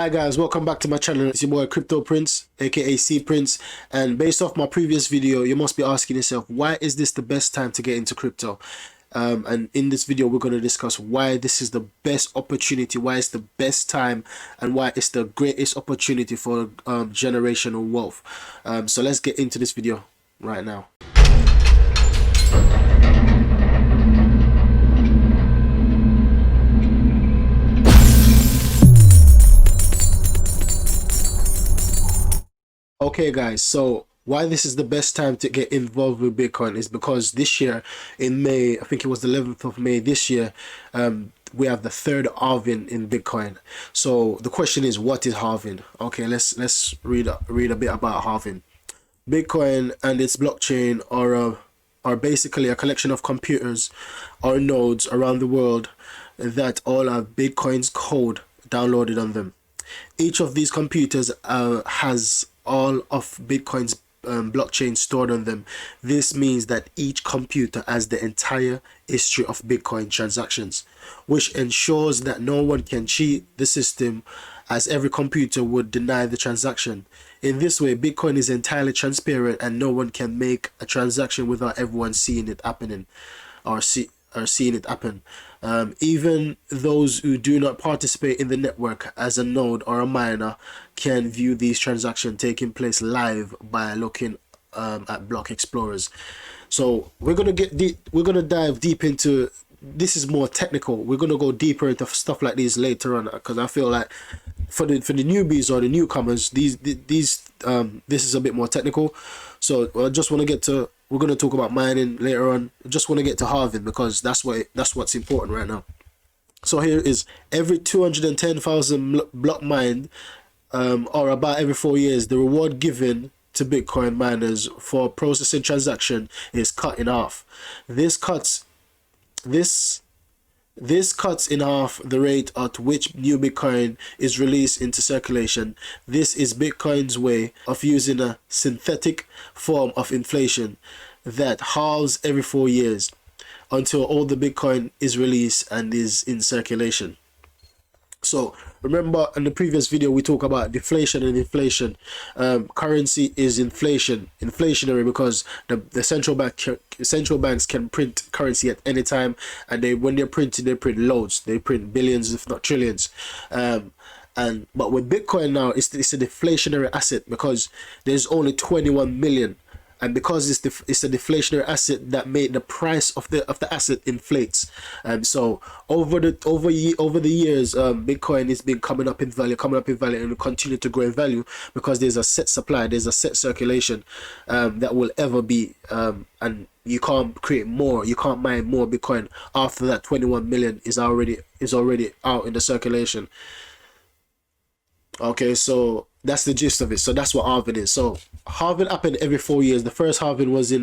Hi guys, welcome back to my channel. It's your boy Crypto Prince, aka C Prince, and based off my previous video, you must be asking yourself, why is this the best time to get into crypto? And in this video, we're going to discuss why this is the best opportunity, why it's the best time, and why it's the greatest opportunity for generational wealth. So let's get into this video right now. Okay guys, so why this is the best time to get involved with Bitcoin is because this year in May, I think it was the 11th of May this year, we have the third halving in Bitcoin. So the question is, what is halving? Okay, let's read a bit about halving. Bitcoin and its blockchain are basically a collection of computers or nodes around the world that all have Bitcoin's code downloaded on them. Each of these computers has all of Bitcoin's blockchain stored on them. This means that each computer has the entire history of Bitcoin transactions, which ensures that no one can cheat the system, as every computer would deny the transaction. In this way, Bitcoin is entirely transparent and no one can make a transaction without everyone seeing it happening or seeing it happen. Even those who do not participate in the network as a node or a miner can view these transactions taking place live by looking at block explorers. So we're gonna dive deep into this. Is more technical. We're gonna go deeper into stuff like this later on, because I feel like for the newbies or the newcomers, this is a bit more technical. So I just want to get to, we're going to talk about mining later on. I just want to get to halving because that's what's important right now. So here is every 210,000 block mined, or about every 4 years, the reward given to Bitcoin miners for processing transaction is cut in half. This cuts in half the rate at which new Bitcoin is released into circulation. This is Bitcoin's way of using a synthetic form of inflation that halves every 4 years until all the Bitcoin is released and is in circulation. So remember, in the previous video we talked about deflation and inflation. Currency is inflationary because the central banks can print currency at any time, and when they're printing, they print loads, they print billions if not trillions. But with Bitcoin now, it's a deflationary asset because there's only 21 million. And because it's a deflationary asset, that made the price of the asset inflates. So over the years, Bitcoin has been coming up in value, and will continue to grow in value because there's a set supply, there's a set circulation that will ever be, and you can't create more, you can't mine more Bitcoin after that 21 million is already out in the circulation. Okay, so that's the gist of it. So that's what halving is. So halving happened every 4 years. The first halving was in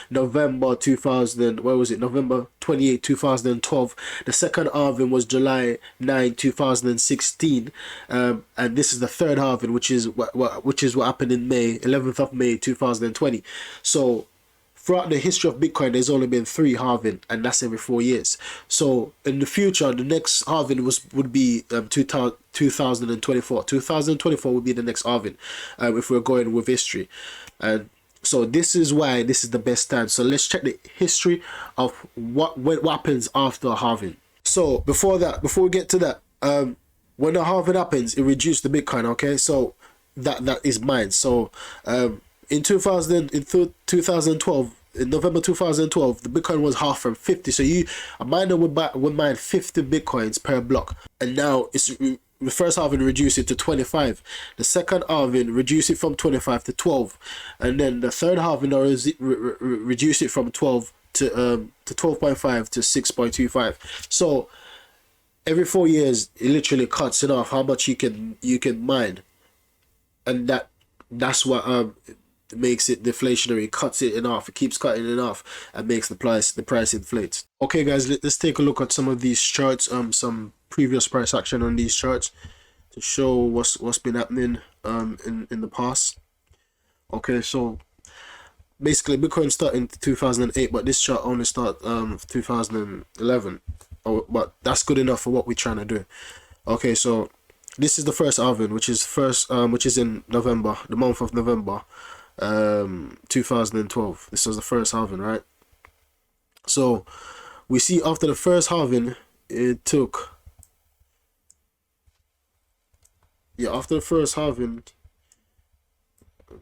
November 2000. Where was it? November 28, 2012. The second halving was July 9, 2016. And this is the third halving, which is what happened in May, 11th of May 2020. So throughout the history of Bitcoin, there's only been 3 halving, and that's every 4 years. So in the future, the next halving would be 2024. 2024 would be the next halving, if we're going with history. And so this is why this is the best time. So let's check the history of what happens after halving. So before we get to that, when the halving happens, it reduces the Bitcoin. Okay, so that is mine. So in 2012, in November 2012, the Bitcoin was half from 50. So a miner would mine 50 Bitcoins per block, and now the first halving reduced it to 25. The second halving reduced it from 25 to 12, and then the third halving reduced it from 12 to 12.5 to 6.25. So every 4 years, it literally cuts in half how much you can mine, and that's what makes it deflationary. It cuts it in half, it keeps cutting it in half, and makes the price inflates. Okay guys, let's take a look at some of these charts, some previous price action on these charts to show what's been happening in the past. Okay, so basically Bitcoin started in 2008, but this chart only started 2011. But that's good enough for what we're trying to do. Okay, so this is the first halving, which is in November, the month of November, 2012. This was the first halving, right? So we see after the first halving, it took, yeah, after the first halving,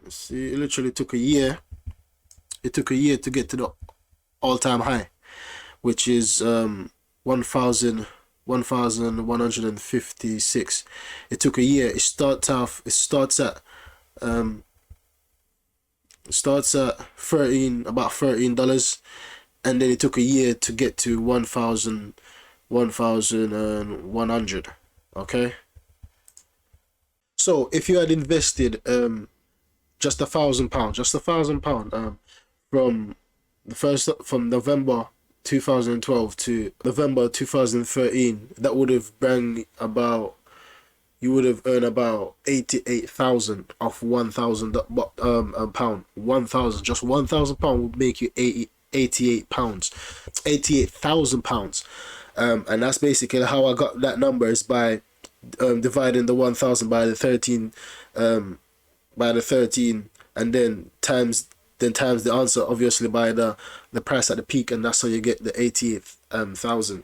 see, it literally took a year. It took a year to get to the all-time high, which is 1,000 1,156. It took a year. It starts at 13, about $13, and then it took a year to get to 1,100. Okay. So if you had invested just £1,000, from from November 2012 to November 2013, that would have been about, you would have earned about 88,000 off £1,000 £1,000, just £1,000 would make you 88 pounds, 88,000 pounds. And that's basically how I got that number, is by dividing the 1,000 by the 13, and then times the answer, obviously, by the price at the peak, and that's how you get the 88,000.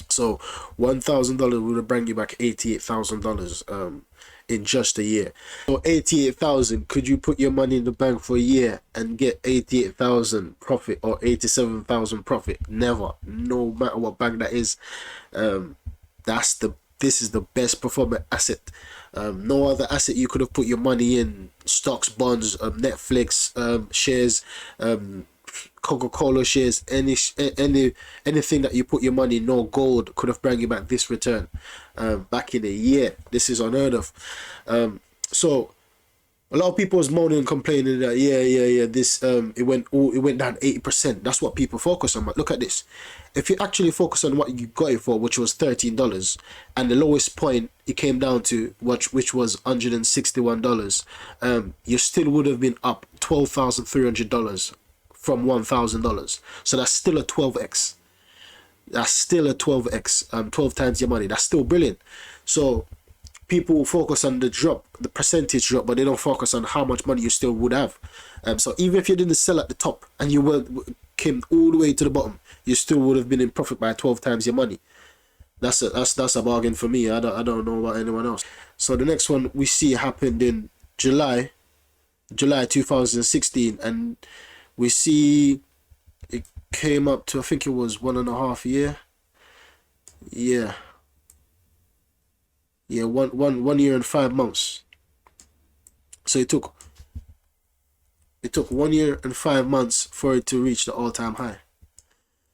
So $1,000 would have bring you back $88,000 in just a year. So 88,000, could you put your money in the bank for a year and get 88,000 profit or 87,000 profit? Never. No matter what bank that is. This is the best performing asset. No other asset you could have put your money in, stocks, bonds, Netflix shares, Coca-Cola shares, anything that you put your money in, no gold could have brought you back this return back in a year. This is unheard of. So a lot of people was moaning and complaining that this it went down 80%. That's what people focus on. But look at this. If you actually focus on what you got it for, which was $13, and the lowest point it came down to, which was $161, you still would have been up $12,300 from $1,000. So that's still a 12x. That's still a 12x. 12 times your money. That's still brilliant. So people focus on the drop, the percentage drop, but they don't focus on how much money you still would have. So even if you didn't sell at the top and you came all the way to the bottom, you still would have been in profit by 12 times your money. That's a bargain for me. I don't know about anyone else. So the next one we see happened in July 2016, and we see it came up to, I think it was 1.5 year. Yeah, 1 year and 5 months. So it took 1 year and 5 months for it to reach the all-time high.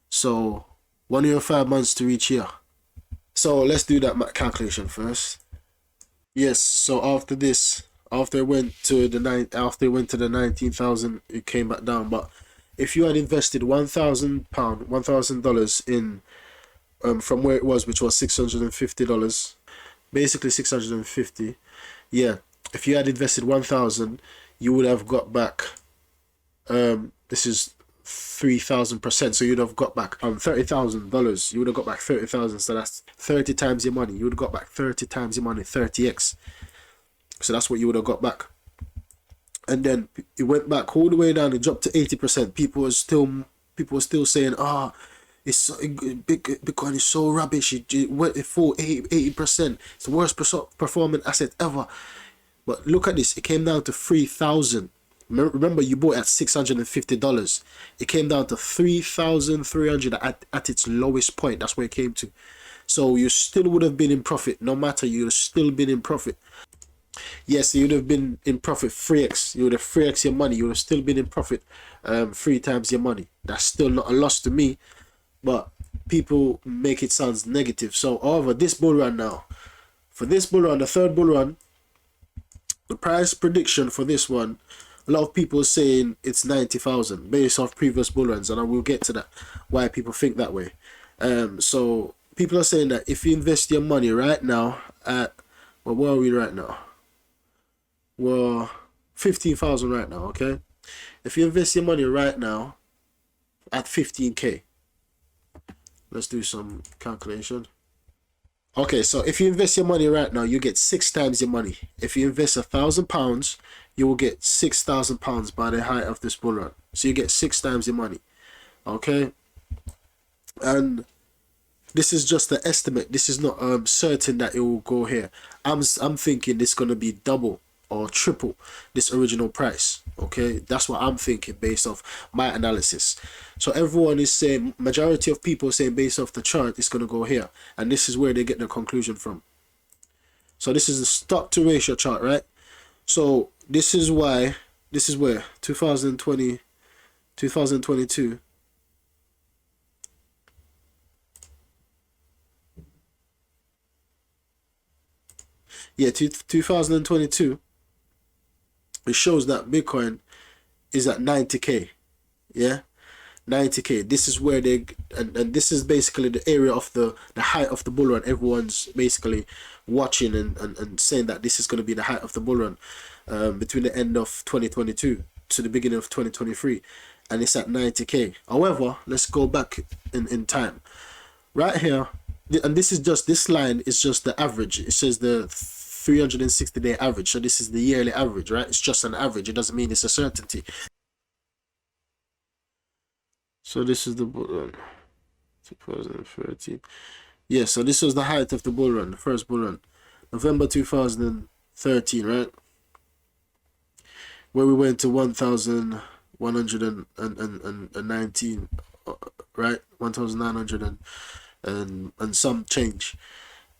So 1 year and 5 months to reach here. So let's do that calculation first. Yes. So after this, after it went to the 19,000, it came back down. But if you had invested $1,000 in from where it was, which was $650, basically 650. Yeah, if you had invested 1,000, you would have got back this is 3,000%, so you'd have got back $30,000. You would have got back 30,000, so that's 30 times your money. You would have got back 30 times your money, 30x. So that's what you would have got back. And then it went back all the way down. It dropped to 80%. People were still saying, it's so, Bitcoin is so rubbish. It went full 80%. It's the worst performing asset ever. But look at this. It came down to 3,000. Remember, you bought at $650. It came down to 3,300 at its lowest point. That's where it came to. So you still would have been in profit. No matter, you'd have still been in profit. Yes, you would have been in profit 3x. You would have 3x your money. You would have still been in profit 3 times your money. That's still not a loss to me, but people make it sound negative. So, however, this bull run now, for this bull run, the third bull run, the price prediction for this one, a lot of people are saying it's 90,000 based off previous bull runs, and I will get to that, why people think that way. So people are saying that if you invest your money right now at, well, where are we right now? Well, 15,000 right now, okay? If you invest your money right now at 15k, let's do some calculation. Okay, so if you invest your money right now, you get 6 times your money. If you invest £1,000, you will get £6,000 by the height of this bull run. So you get 6 times your money. Okay, and this is just an estimate. This is not certain that it will go here. I'm thinking it's gonna be double or triple this original price. Okay, that's what I'm thinking based off my analysis. So everyone is saying, majority of people are saying based off the chart it's gonna go here, and this is where they get the conclusion from. So this is the stock to ratio chart, right? So this is why, this is where 2020, 2022. Yeah, 2022, it shows that Bitcoin is at 90k. Yeah, 90k. This is where they, and this is basically the area of the height of the bull run. Everyone's basically watching and saying that this is going to be the height of the bull run between the end of 2022 to the beginning of 2023, and it's at 90k. However, let's go back in time. Right here, and this is just, this line is just the average. It says the 360-day average, so this is the yearly average, right? It's just an average. It doesn't mean it's a certainty. So this is the bull run, 2013. Yeah, so this was the height of the bull run, the first bull run, November 2013, right? Where we went to 1,119, right? 1,900 and some change.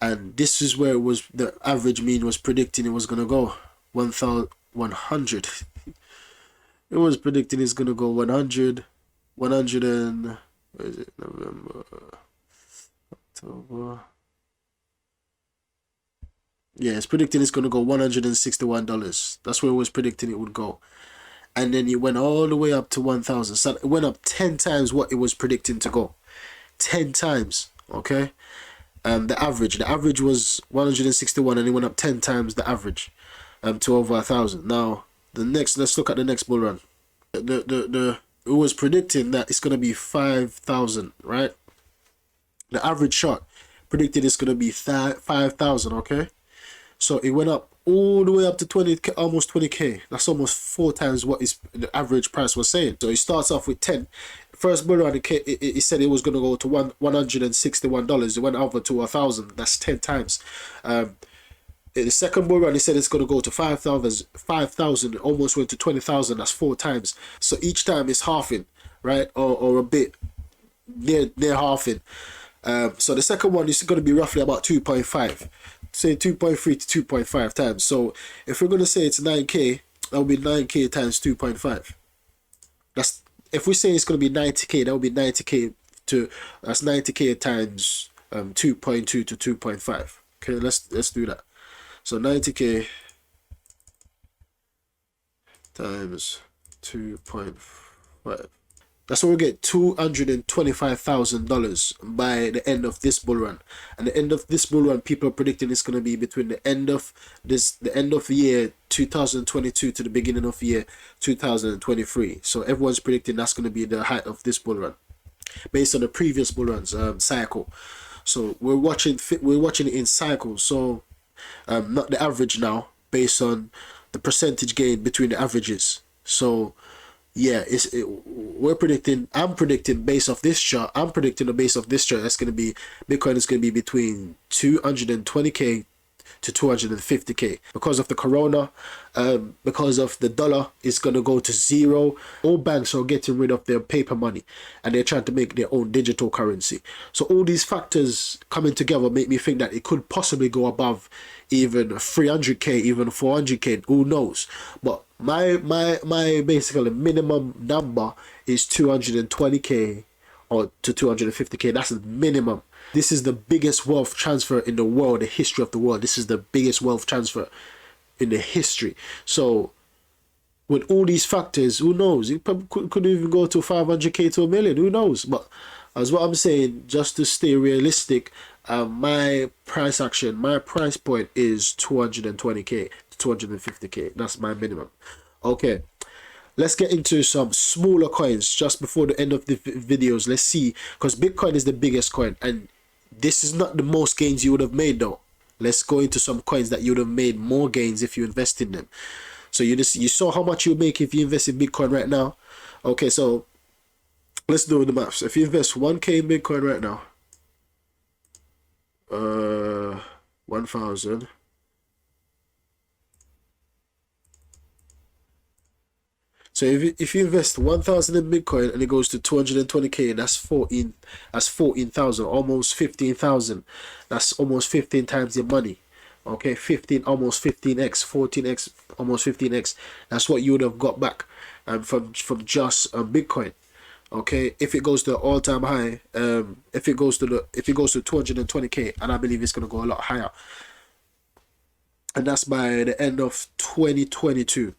And this is where it was, the average mean was predicting it was gonna go 1,100. It was predicting it's gonna go 100, 100 and, where is it? November, October. Yeah, it's predicting it's gonna go $161. That's where it was predicting it would go. And then it went all the way up to 1,000. So it went up 10 times what it was predicting to go. 10 times, okay? The average was 161, and it went up 10 times the average, to over 1,000. Now the next, let's look at the next bull run. It was predicting that it's gonna be 5,000, right? The average shot predicted it's gonna be 5,000, okay? So it went up all the way up to 20k, almost 20k. That's almost 4 times what is the average price was saying. So it starts off with 10. First bull run, it said it was going to go to $161. It went over to 1,000. That's 10 times. The second bull run, it said it's going to go to 5,000. 5,000. It almost went to 20,000. That's 4 times. So each time it's halving, right, or a bit near halving. So the second one is going to be roughly about 2.5. Say 2.3 to 2.5 times. So if we're going to say it's 9k, that would be 9k times 2.5. That's, if we say it's going to be 90k, that would be 90k to, that's 90k times 2.2 to 2.5. Okay, let's do that. So 90k times 2.5. That's where we get $225,000 by the end of this bull run. And the end of this bull run, people are predicting it's going to be between the end of the year 2022 to the beginning of the year 2023. So everyone's predicting that's going to be the height of this bull run, based on the previous bull runs cycle. So we're watching it in cycles. So not the average now, based on the percentage gain between the averages. So yeah, I'm predicting based off this chart. I'm predicting the base of this chart, that's going to be, Bitcoin is going to be between 220k to 250k because of the corona, because of the dollar is going to go to zero. All banks are getting rid of their paper money and they're trying to make their own digital currency. So all these factors coming together make me think that it could possibly go above even 300k, even 400k, who knows. But my basically minimum number is 220k or to 250k. That's the minimum. This is the biggest wealth transfer in the world, the history of the world. This is the biggest wealth transfer in the history. So with all these factors, who knows? It could even go to 500k to a million. Who knows? But as what I'm saying, just to stay realistic, my price action, my price point is 220k to 250k. That's my minimum. Okay, let's get into some smaller coins just before the end of the videos. Let's see, because Bitcoin is the biggest coin, and this is not the most gains you would have made though. Let's go into some coins that you would have made more gains if you invest in them. So you saw how much you make if you invest in Bitcoin right now. Okay, so let's do the maths. If you invest 1K in Bitcoin right now, 1,000. So if you invest 1,000 in Bitcoin and it goes to 220K, that's 14,000, almost 15,000. That's almost 15 times your money. Okay, 15, almost 15x, 14x, almost 15x. That's what you would have got back from just Bitcoin. Okay, if it goes to all-time high, if it goes to 220K, and I believe it's gonna go a lot higher, and that's by the end of 2022.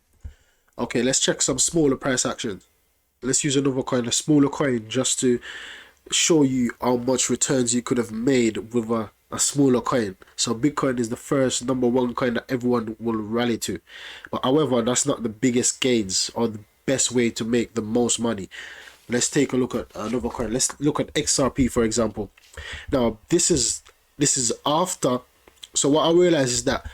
Okay, let's check some smaller price action. Let's use another coin, a smaller coin, just to show you how much returns you could have made with a smaller coin. So Bitcoin is the first #1 coin that everyone will rally to. But however, that's not the biggest gains or the best way to make the most money. Let's take a look at another coin. Let's look at XRP, for example. Now, this is after. So what I realize is that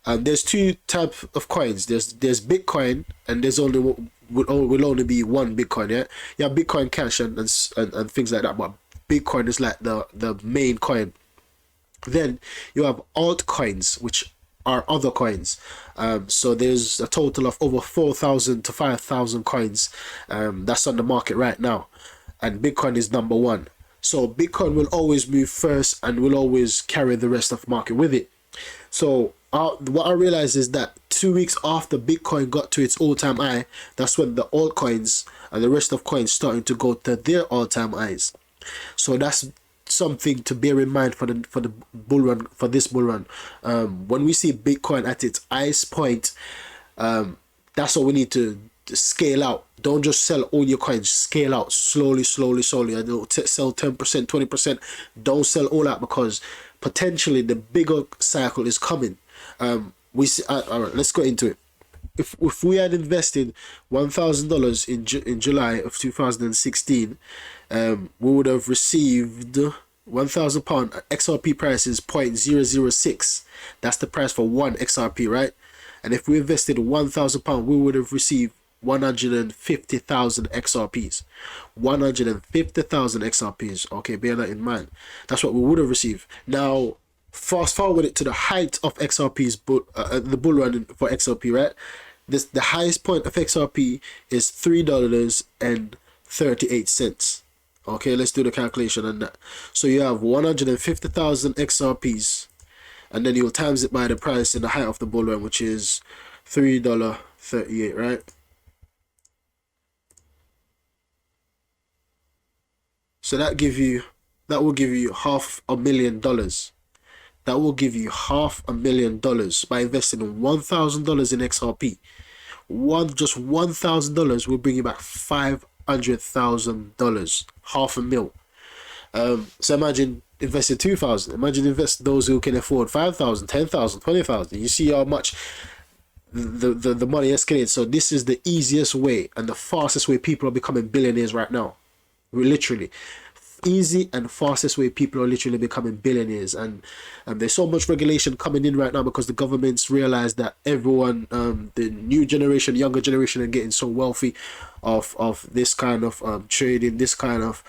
there's two types of coins. There's Bitcoin, and there's will only be one Bitcoin. Yeah, Bitcoin Cash and things like that. But Bitcoin is like the main coin. Then you have altcoins, which are other coins. So there's a total of over 4,000 to 5,000 coins that's on the market right now, and Bitcoin is #1. So Bitcoin will always move first and will always carry the rest of the market with it. So what I realized is that 2 weeks after Bitcoin got to its all-time high, that's when the altcoins and the rest of coins starting to go to their all-time highs. So that's something to bear in mind for the bull run, for this bull run. When we see Bitcoin at its highest point, that's what we need to scale out. Don't just sell all your coins. Scale out slowly. I don't sell 10%, 20%. Don't sell all out, because potentially the bigger cycle is coming. We see. All right, let's go into it. If we had invested $1,000 in July of 2016, we would have received £1,000. XRP price is 0.006. That's the price for one XRP, right? And if we invested £1,000, we would have received 150,000 XRPs. 150,000 XRPs. Okay, bear that in mind. That's what we would have received. Now, fast forward it to the height of XRP's the bull run for XRP, right? The highest point of XRP is $3.38. Okay, let's do the calculation on that. So you have 150,000 XRPs, and then you'll times it by the price in the height of the bull run, which is $3.38, right? So that will give you $500,000. That will give you $500,000 by investing in $1,000 in XRP. Just $1,000 will bring you back $500,000, $500,000. So imagine investing 2,000. Imagine invest those who can afford 5,000, 10,000, 20,000. You see how much the money escalates. So this is the easiest way and the fastest way people are becoming billionaires right now. Literally. Easy and fastest way people are literally becoming billionaires, and there's so much regulation coming in right now because the governments realize that everyone, the new generation, younger generation, are getting so wealthy of this kind of trading, this kind of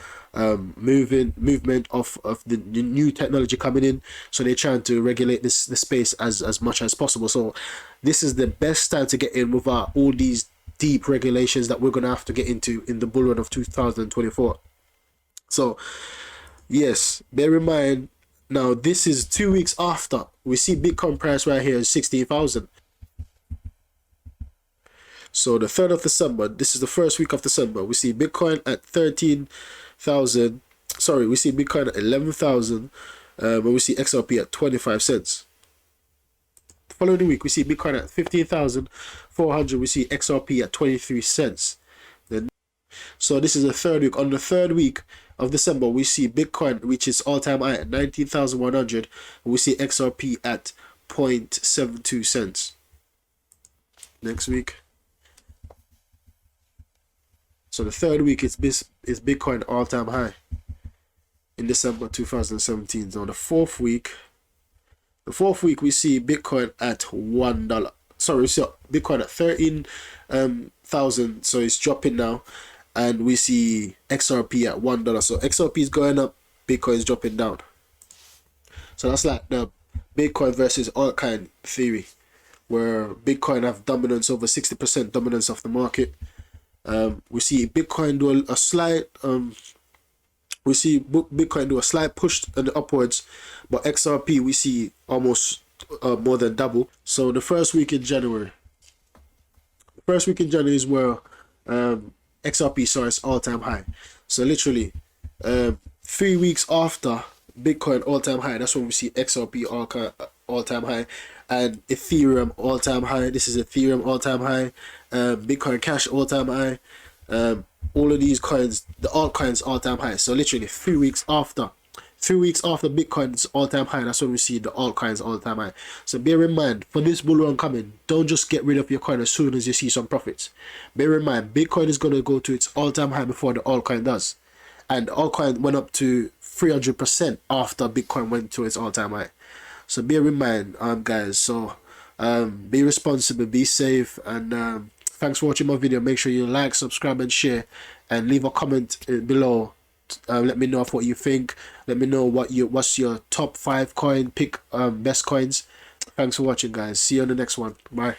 movement of the new technology coming in. So they're trying to regulate the space as much as possible. So this is the best time to get in without all these deep regulations that we're gonna have to get into in the bull run of 2024. So, yes, bear in mind, now this is 2 weeks after. We see Bitcoin price right here is 16,000. So the 3rd of December, this is the first week of December. We see Bitcoin at 13,000. Sorry, we see Bitcoin at 11,000. But we see XRP at 25 cents. The following week, we see Bitcoin at 15,400. We see XRP at 23 cents. So this is the 3rd week. On the 3rd week of December, we see Bitcoin reach its all-time high at 19,100. We see XRP at 0.72 cents. Next week. So the 3rd week is Bitcoin all-time high. in December 2017. So the fourth week we see Bitcoin at $1. Sorry, we see Bitcoin at 13,000. So it's dropping now, and we see XRP at $1. So XRP is going up, Bitcoin is dropping down. So that's like the Bitcoin versus altcoin theory, where Bitcoin have dominance over 60% dominance of the market. We see Bitcoin do a slight Bitcoin do a slight push in the upwards, but XRP we see almost more than double. So the first week in January is where XRP saw its all-time high. So literally 3 weeks after Bitcoin all-time high, that's when we see XRP all-time high, and Ethereum all-time high. This is Ethereum all-time high, Bitcoin Cash all-time high, all of these coins, the altcoins all-time high. So literally 3 weeks after Bitcoin's all-time high, that's when we see the altcoins all-time high. So bear in mind, for this bull run coming, don't just get rid of your coin as soon as you see some profits. Bear in mind, Bitcoin is going to go to its all-time high before the altcoin does, and altcoin went up to 300% after Bitcoin went to its all-time high. So bear in mind, guys. So be responsible, be safe, and thanks for watching my video. Make sure you like, subscribe, and share, and leave a comment below. Let me know of what you think. Let me know what's your top 5 coin pick, best coins. Thanks for watching, guys. See you on the next one. Bye.